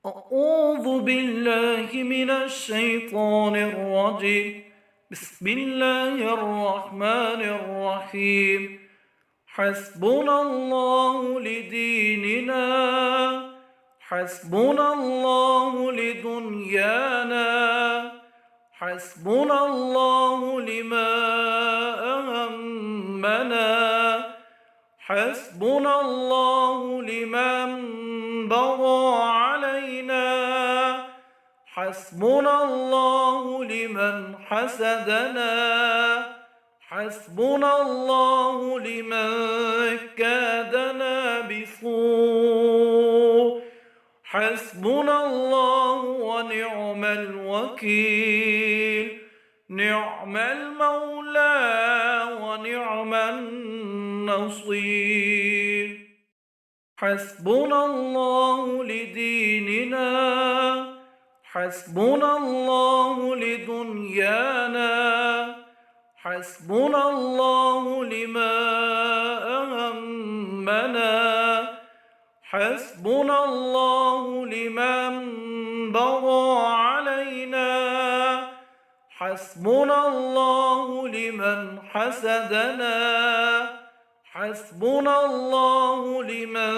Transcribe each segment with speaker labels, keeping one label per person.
Speaker 1: أعوذ بالله من الشيطان الرجيم. بسم الله الرحمن الرحيم. حسبنا الله لديننا، حسبنا الله لدنيانا، حسبنا الله لما أهمنا، حسبنا الله لمن بغى علينا، حسبنا الله لمن حسدنا، حسبنا الله لمن كادنا بسوء، حسبنا الله ونعم الوكيل، نعم المولى ونعم النصير. حسبنا الله لديننا، حسبنا الله لدنيانا، حسبنا الله لما أهمنا، حسبنا الله لمن بغى علينا، حسبنا الله لمن حسدنا، حسبنا الله لمن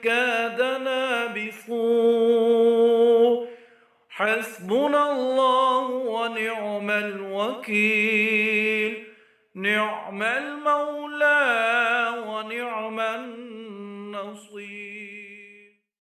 Speaker 1: كادنا بسوء، حسبنا الله ونعم الوكيل، نعم المولى ونعم النصير.